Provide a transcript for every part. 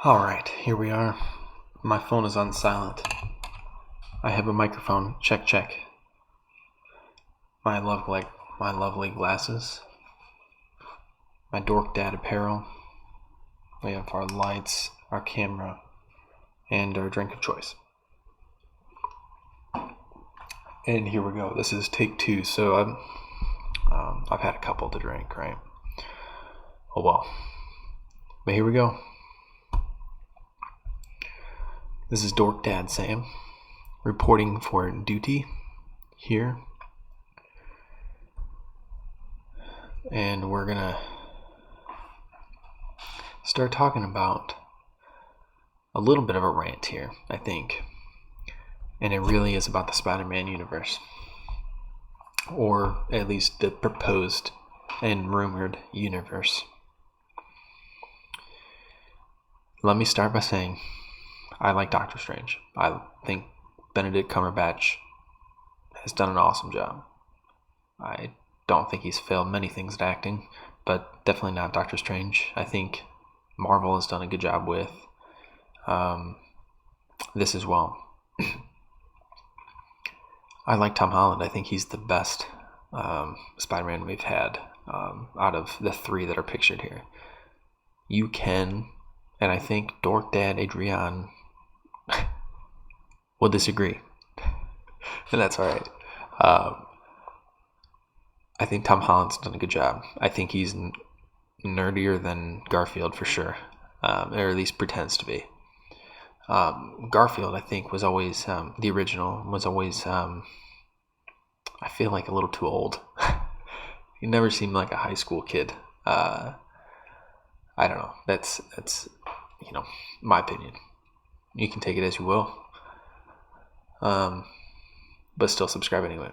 Alright, here we are. My phone is on silent. I have a microphone. Check, check. My lovely glasses. My Dork Dad apparel. We have our lights, our camera, and our drink of choice. And here we go. This is take 2. So I've had a couple to drink, right? Oh well. But here we go. This is Dork Dad Sam reporting for duty here. And we're gonna start talking about a little bit of a rant here, I think. And it really is about the Spider-Man universe. Or at least the proposed and rumored universe. Let me start by saying I like Doctor Strange. I think Benedict Cumberbatch has done an awesome job. I don't think he's failed many things at acting, but definitely not Doctor Strange. I think Marvel has done a good job with this as well. I like Tom Holland. I think he's the best Spider-Man we've had out of the 3 that are pictured here. You can, and I think Dork Dad Adrian will disagree. And that's alright. I think Tom Holland's done a good job. I think he's nerdier than Garfield for sure, or at least pretends to be. Garfield, I think, was always the original. Was always, I feel like a little too old. He never seemed like a high school kid. I don't know. That's my opinion. You can take it as you will, but still subscribe anyway.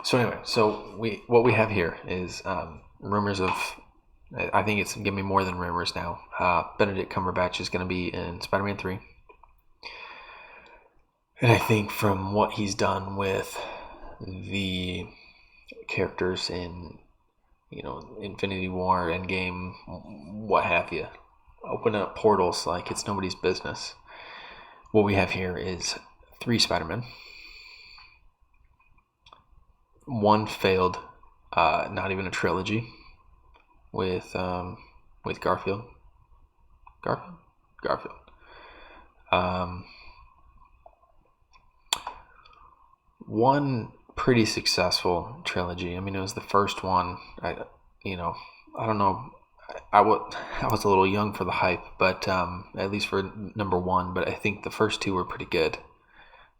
So what we have here is rumors of, I think it's gonna be more than rumors now. Benedict Cumberbatch is gonna be in Spider-Man 3, and I think from what he's done with the characters in Infinity War, Endgame, what have you, open up portals like it's nobody's business. What we have here is 3 Spider-Men. 1 failed, not even a trilogy, with Garfield. Garfield. One pretty successful trilogy. I mean, it was the first one. I don't know. I was a little young for the hype, but at least for number 1. But I think the first 2 were pretty good.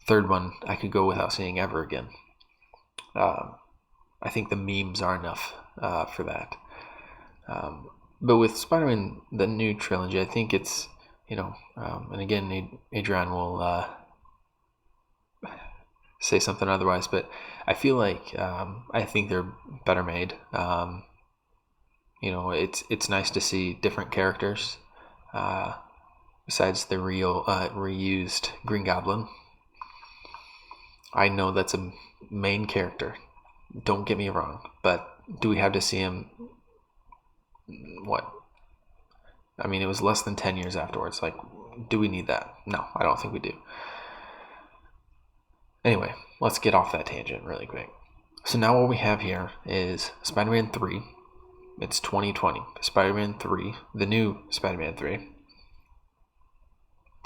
Third one I could go without seeing ever again. I think the memes are enough for that. But with Spider-Man, the new trilogy, I think it's, and again, Adrian will say something otherwise, but I feel like I think they're better made. It's nice to see different characters besides the reused Green Goblin. I know that's a main character. Don't get me wrong, but do we have to see him? What? I mean, it was less than 10 years afterwards. Like, do we need that? No, I don't think we do. Anyway, let's get off that tangent really quick. So now what we have here is Spider-Man 3. It's 2020. Spider-Man 3, the new Spider-Man 3.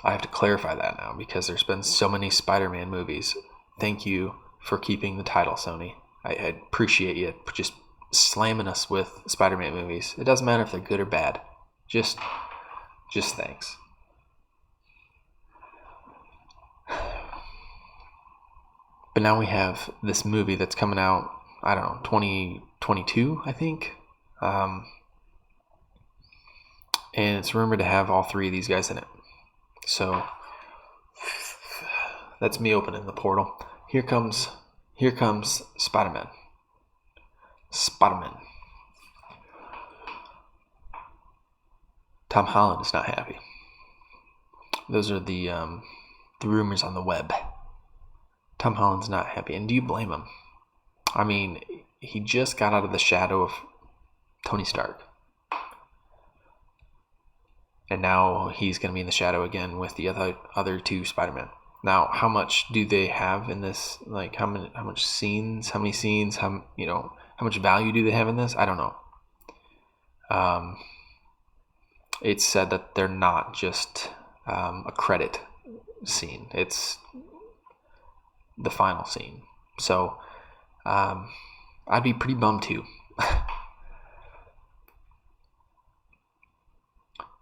I have to clarify that now because there's been so many Spider-Man movies. Thank you for keeping the title, Sony. I appreciate you just slamming us with Spider-Man movies. It doesn't matter if they're good or bad. Just thanks. But now we have this movie that's coming out, I don't know, 2022, I think. And it's rumored to have all 3 of these guys in it. So that's me opening the portal. Here comes Spider-Man. Tom Holland is not happy. Those are the rumors on the web. Tom Holland's not happy, and do you blame him? I mean, he just got out of the shadow of Tony Stark. And now he's going to be in the shadow again with the other two Spider-Men. Now, how much do they have in this? Like, how many scenes, how much value do they have in this? I don't know. It's said that they're not just a credit scene. It's the final scene. So I'd be pretty bummed too.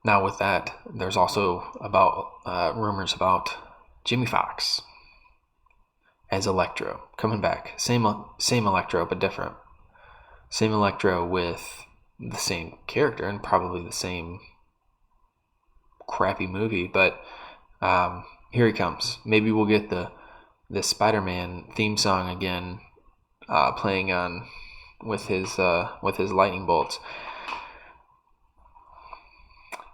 Now with that, there's also about rumors about Jimmy Fox as Electro coming back. Same Electro, but different. Same Electro with the same character and probably the same crappy movie. But here he comes. Maybe we'll get the Spider-Man theme song again, playing on with his lightning bolts.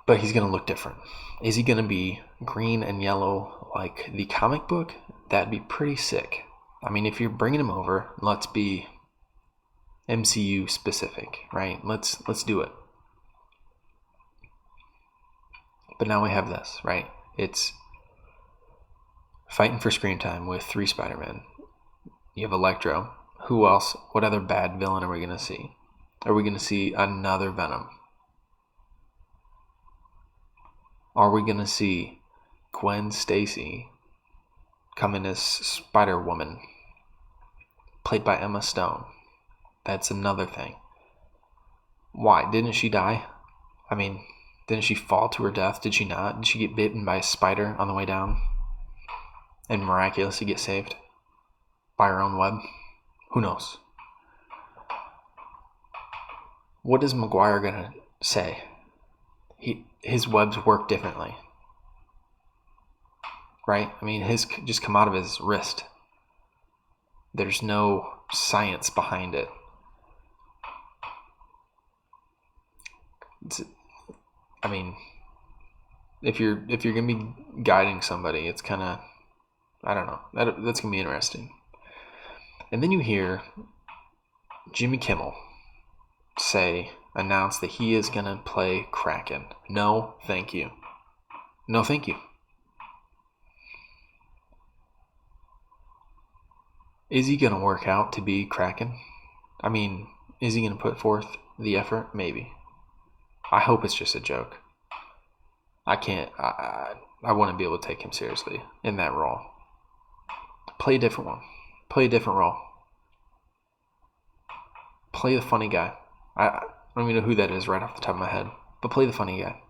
But he's going to look different. Is he going to be green and yellow like the comic book? That'd be pretty sick. I mean, if you're bringing him over, let's be MCU specific, right? Let's do it. But now we have this, right? It's fighting for screen time with 3 Spider-Men. You have Electro. Who else? What other bad villain are we going to see? Are we going to see another Venom? Are we going to see Gwen Stacy come in as Spider-Woman, played by Emma Stone? That's another thing. Why? Didn't she die? I mean, didn't she fall to her death? Did she not? Did she get bitten by a spider on the way down and miraculously get saved by her own web? Who knows? What is Maguire going to say? His webs work differently, right? I mean, his just come out of his wrist. There's no science behind it. I mean, if you're gonna be guiding somebody, it's kind of, I don't know. That's gonna be interesting. And then you hear Jimmy Kimmel announce that he is going to play Kraken. No, thank you. No, thank you. Is he going to work out to be Kraken? I mean, is he going to put forth the effort? Maybe. I hope it's just a joke. I can't. I want to be able to take him seriously in that role. Play a different one. Play a different role. Play the funny guy. I don't even know who that is right off the top of my head, but play the funny guy.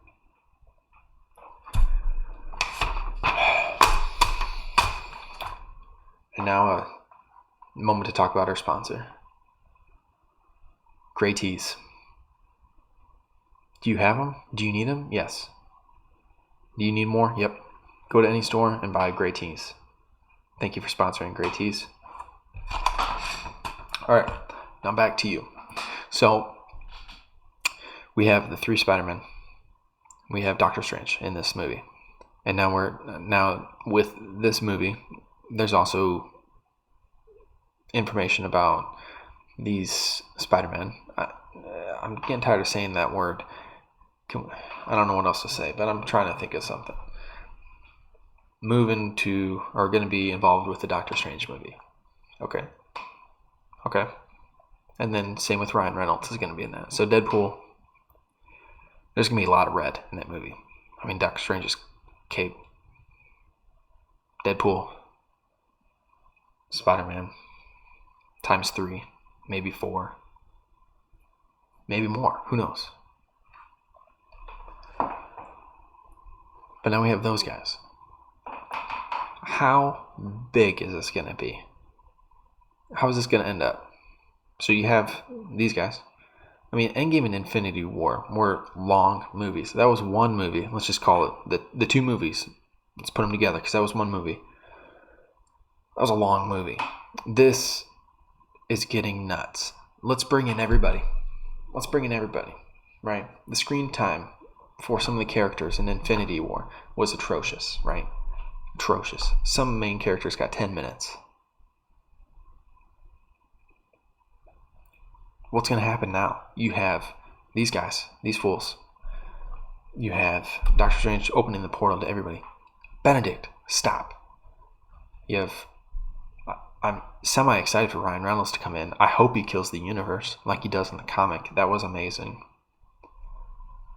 And now a moment to talk about our sponsor, Gray Tees. Do you have them? Do you need them? Yes. Do you need more? Yep. Go to any store and buy Gray Tees. Thank you for sponsoring Gray Tees. All right, now back to you. So we have the 3 Spider-Men. We have Doctor Strange in this movie. And now with this movie, there's also information about these Spider-Men. I'm getting tired of saying that word. I don't know what else to say, but I'm trying to think of something. Going to be involved with the Doctor Strange movie. Okay. And then same with Ryan Reynolds is going to be in that. So Deadpool, there's going to be a lot of red in that movie. I mean, Doctor Strange's cape. Deadpool. Spider-Man. Times 3. Maybe 4. Maybe more. Who knows? But now we have those guys. How big is this going to be? How is this going to end up? So you have these guys. I mean, Endgame and Infinity War were long movies. That was one movie. Let's just call it the 2 movies. Let's put them together because that was one movie. That was a long movie. This is getting nuts. Let's bring in everybody. Right? The screen time for some of the characters in Infinity War was atrocious, right? Atrocious. Some main characters got 10 minutes. What's going to happen now? You have these guys, these fools. You have Doctor Strange opening the portal to everybody. Benedict, stop. You have... I'm semi-excited for Ryan Reynolds to come in. I hope he kills the universe like he does in the comic. That was amazing.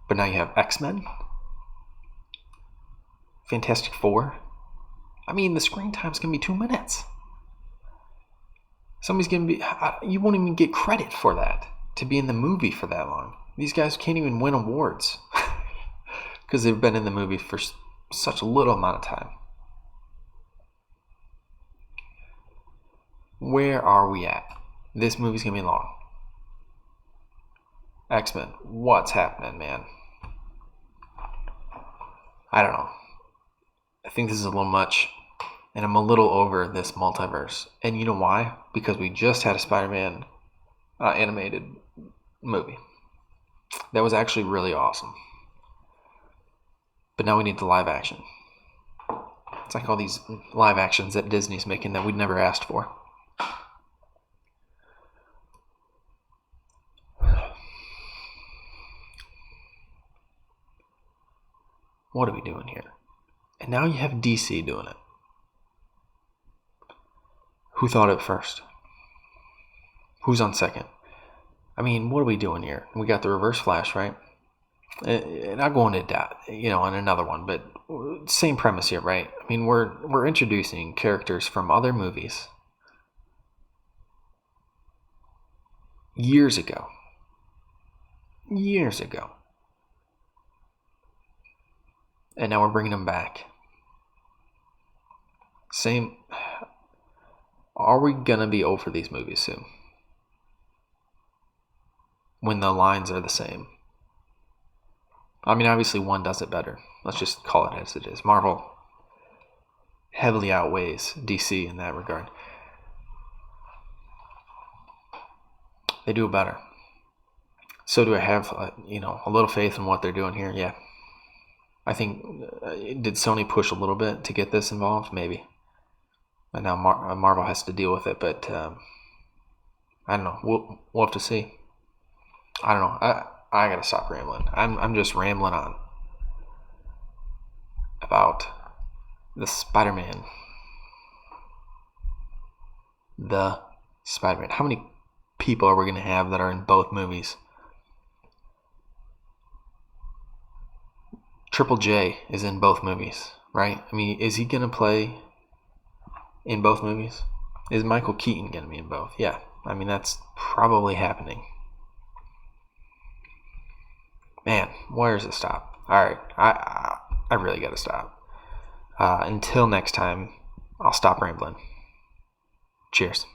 But now you have XMen, Fantastic Four. I mean, the screen time's going to be 2 minutes. Somebody's going to be... You won't even get credit for that, to be in the movie for that long. These guys can't even win awards because they've been in the movie for such a little amount of time. Where are we at? This movie's going to be long. X-Men, what's happening, man? I don't know. I think this is a little much, and I'm a little over this multiverse. And you know why? Because we just had a Spider-Man animated movie. That was actually really awesome. But now we need the live action. It's like all these live actions that Disney's making that we'd never asked for. What are we doing here? And now you have DC doing it. Who thought it first? Who's on second? I mean, what are we doing here? We got the Reverse Flash, right? And I'll go into that, on another one, but same premise here, right? I mean, we're introducing characters from other movies years ago. And now we're bringing them back. Same. Are we gonna be over these movies soon? When the lines are the same. I mean, obviously one does it better. Let's just call it as it is. Marvel heavily outweighs DC in that regard. They do it better. So do I have, a little faith in what they're doing here? Yeah. I think, did Sony push a little bit to get this involved? Maybe. And now Marvel has to deal with it, but I don't know. We'll have to see. I don't know. I gotta stop rambling. I'm just rambling on about the Spider-Man. The Spider-Man. How many people are we gonna have that are in both movies? Triple J is in both movies, right? I mean, is he gonna play in both movies? Is Michael Keaton gonna be in both? Yeah. I mean, that's probably happening. Man, where does it stop? Alright, I really gotta stop. Until next time, I'll stop rambling. Cheers.